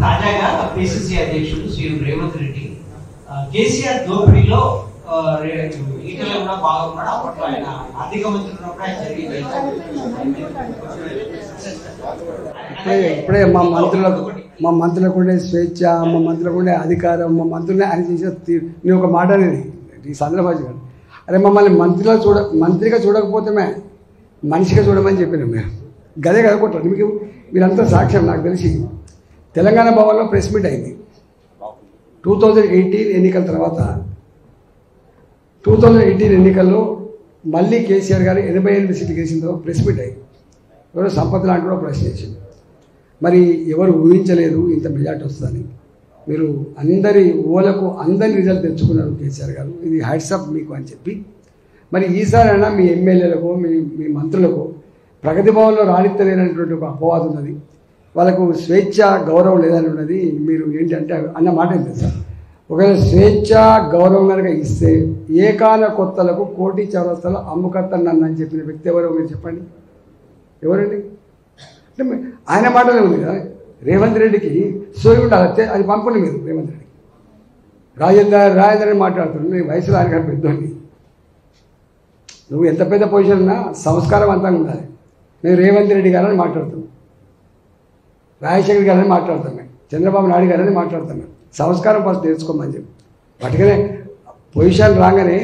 తాజాగా పిసిసి అధ్యక్షుడు శ్రీ రేవంత్ రెడ్డి కేసీఆర్ దోపిడీలో ఈటలో కూడా బాగున్నాడు. అప్పట్లో ఆయన ఆర్థిక మంత్రి ఉన్నప్పుడు ఆయన జరిగింది. ఇప్పుడే మా మంత్రులకు ఉండే స్వేచ్ఛ, మా మంత్రులకు ఉండే అధికారం, మా మంత్రులనే ఆయన చేసిన నేను ఒక మాట అనేది ఈ సందర్భాజు గారు, అరే మమ్మల్ని మంత్రిగా చూడకపోతే మనిషిగా చూడమని చెప్పినాం మేము. గదే కదకొట్టారు మీకు. మీరంతా సాక్ష్యం. నాకు తెలిసి తెలంగాణ భవన్లో ప్రెస్ మీట్ అయింది 2018 ఎన్నికల తర్వాత. 2018 ఎన్నికల్లో మళ్ళీ కేసీఆర్ గారు 88 సీట్లు గెలిచిన తర్వాత ప్రెస్ మీట్ అయింది. ఎవరో సంపత్ లాంటి కూడా ప్రశ్న చేసింది. మరి ఎవరు ఊహించలేదు ఇంత మెజార్టీ వస్తుందని. మీరు అందరి రిజల్ట్ తెచ్చుకున్నారు కేసీఆర్ గారు, ఇది హ్యాట్సప్ మీకు అని చెప్పి. మరి ఈసారైనా మీ ఎమ్మెల్యేలకు మీ మంత్రులకు ప్రగతి భవన్లో రాణిత్తలేనటువంటి ఒక అపవాదం ఉన్నది, వాళ్ళకు స్వేచ్ఛ గౌరవం లేదని ఉన్నది. మీరు ఏంటంటే అన్న మాట ఏంటి సార్, ఒకవేళ స్వేచ్ఛ గౌరవం కనుక ఇస్తే ఏకాన కొత్తలకు కోటి చౌరస్తాలో అమ్ముకత్తను అని చెప్పిన వ్యక్తి ఎవరో మీరు చెప్పండి, ఎవరండి? అంటే ఆయన మాటలే ఉంది కదా. రేవంత్ రెడ్డికి సోయి ఉండాలి, అది పంపండి మీరు రేవంత్ రెడ్డికి. రాజేందర్ అని మాట్లాడుతున్నాను, నీ వయసులో ఆయన గారు పెద్దోడిని. నువ్వు ఎంత పెద్ద పొజిషన్ ఉన్నా సంస్కారవంతంగా ఉండాలి. నేను రేవంత్ రెడ్డి గారని మాట్లాడుతున్నాను, రాజశేఖర్ గారని మాట్లాడతాం, చంద్రబాబు నాయుడు గారని మాట్లాడతాం. సంస్కారం ఫస్ట్ నేర్చుకోమని చెప్పి పట్టుకనే పొజిషన్ రాగానే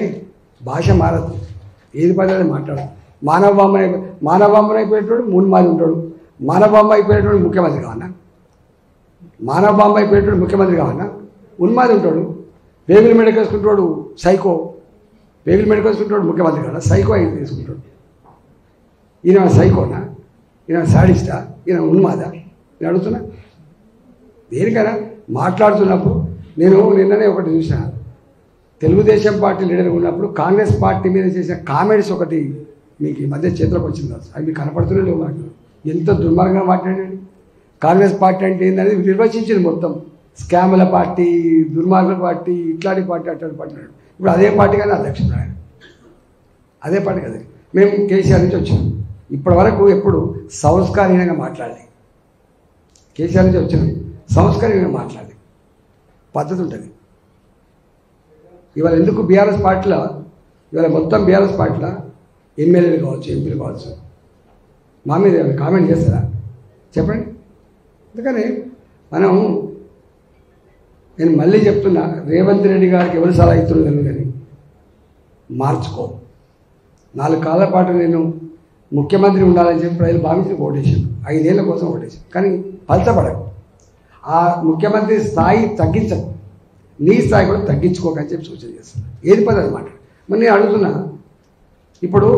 భాష మారదు, ఏది పని మాట్లాడదు. మానవ బాంబు అయిపోయేటోడు మున్మాది ఉంటాడు, మానవ బాంబు అయిపోయేటోడు ముఖ్యమంత్రి కావన్నా, మానవ బాంబు అయిపోయేటోడు ముఖ్యమంత్రి కావన్నా, ఉన్మాది ఉంటాడు. పేగులు మెడకేసుకుంటాడు సైకో, పేగులు మెడకేసుకుంటాడు ముఖ్యమంత్రి కావన్నా, సైకో అయి తీసుకుంటాడు. ఈయన సైకోనా, ఈయన సాడిస్టా, ఈయన ఉన్మాదా? నేను అడుగుతున్నా. దేనికైనా మాట్లాడుతున్నప్పుడు నేను నిన్ననే ఒకటి చూసిన, తెలుగుదేశం పార్టీ లీడర్ ఉన్నప్పుడు కాంగ్రెస్ పార్టీ మీద చేసిన కామెంట్స్ ఒకటి మీకు ఈ మధ్య చేతిలోకి వచ్చింది. అవి మీకు కనపడుతూనే లేవు. మాకు ఎంత దుర్మార్గంగా మాట్లాడాడు. కాంగ్రెస్ పార్టీ అంటే ఏంటనేది నిర్వచించింది మొత్తం. స్కాముల పార్టీ, దుర్మార్గుల పార్టీ, ఇట్లాంటి పార్టీ అట్లాంటి పార్టీ. ఇప్పుడు అదే పార్టీ కానీ అధ్యక్షుడు ఆయన, అదే పార్టీ కదా. మేము కేసీఆర్ నుంచి వచ్చాం, ఇప్పటి వరకు ఎప్పుడు సంస్కారహీనంగా మాట్లాడలేదు. కేసీఆర్ నుంచి వచ్చాం, సంస్కారహీనంగా మాట్లాడలేదు, పద్ధతి ఉంటుంది. ఇవాళ ఎందుకు బీఆర్ఎస్ పార్టీలో, ఇవాళ మొత్తం బీఆర్ఎస్ పార్టీలో ఎమ్మెల్యేలు కావచ్చు, ఎంపీలు కావచ్చు, మా మీద కామెంట్ చేస్తారా చెప్పండి? అందుకని నేను మళ్ళీ చెప్తున్నా, రేవంత్ రెడ్డి గారికి ఎవరు సలహా ఇస్తున్నారు కానీ మార్చుకో. 4 కాళ్ళ పాటు నేను ముఖ్యమంత్రి ఉండాలని చెప్పి ప్రజలు భావించి ఓటేశాను, 5 ఏళ్ళ కోసం ఓటేశాను. కానీ పలచబడకు, ఆ ముఖ్యమంత్రి స్థాయి తగ్గించకు, నీ స్థాయి కూడా తగ్గించుకోకని చెప్పి సూచన చేస్తాను. ఏది పని అనమాట. మరి నేను అడుగుతున్నా, ఇప్పుడు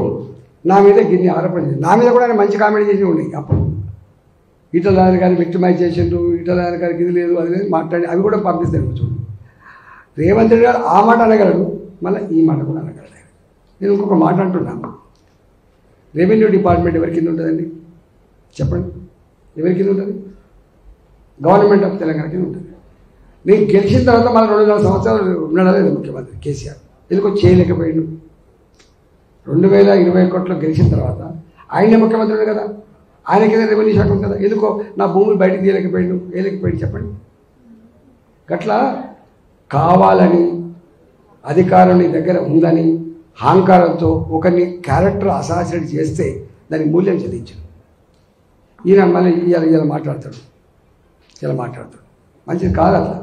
నా మీద గిన్ని ఆరోపణ, నా మీద కూడా ఆయన మంచి కామెంట్ చేసి ఉన్నాయి. అప్పుడు ఈటల రాజేందర్ గారిని విక్టిమైజ్ చేసిండు, ఈటల రాజేందర్ గారికి ఇది లేదు అది లేదు మాట్లాడి అవి కూడా పంపిస్తాను. చూడు, రేవంత్ రెడ్డి గారు ఆ మాట అనగలడు, మళ్ళీ ఈ మాట కూడా అనగలడు. నేను ఇంకొక మాట అంటున్నాను, రెవెన్యూ డిపార్ట్మెంట్ ఎవరి కింద ఉంటుందండి చెప్పండి? ఎవరి కింద ఉంటుంది? గవర్నమెంట్ ఆఫ్ తెలంగాణ కింద ఉంటుంది. నేను గెలిచిన తర్వాత మళ్ళీ 2.5 సంవత్సరాలు ఉండడం లేదు ముఖ్యమంత్రి కేసీఆర్. ఎందుకో చేయలేకపోయాడు. 2021లో గెలిచిన తర్వాత ఆయనే ముఖ్యమంత్రి కదా, ఆయన కింద రెవెన్యూ శాఖ ఉంది కదా, ఎందుకో నా భూములు బయటకు తీయలేకపోయాడు, వేయలేకపోయాడు చెప్పండి? గట్లా కావాలని అధికారం నీ దగ్గర ఉందని అహంకారంతో ఒకరిని క్యారెక్టర్ అసాసినేట్ చేస్తే దానికి మూల్యం చెల్లించు. ఈయన మళ్ళీ ఇలా మాట్లాడతాడు, మంచిది కాదు అట్లా.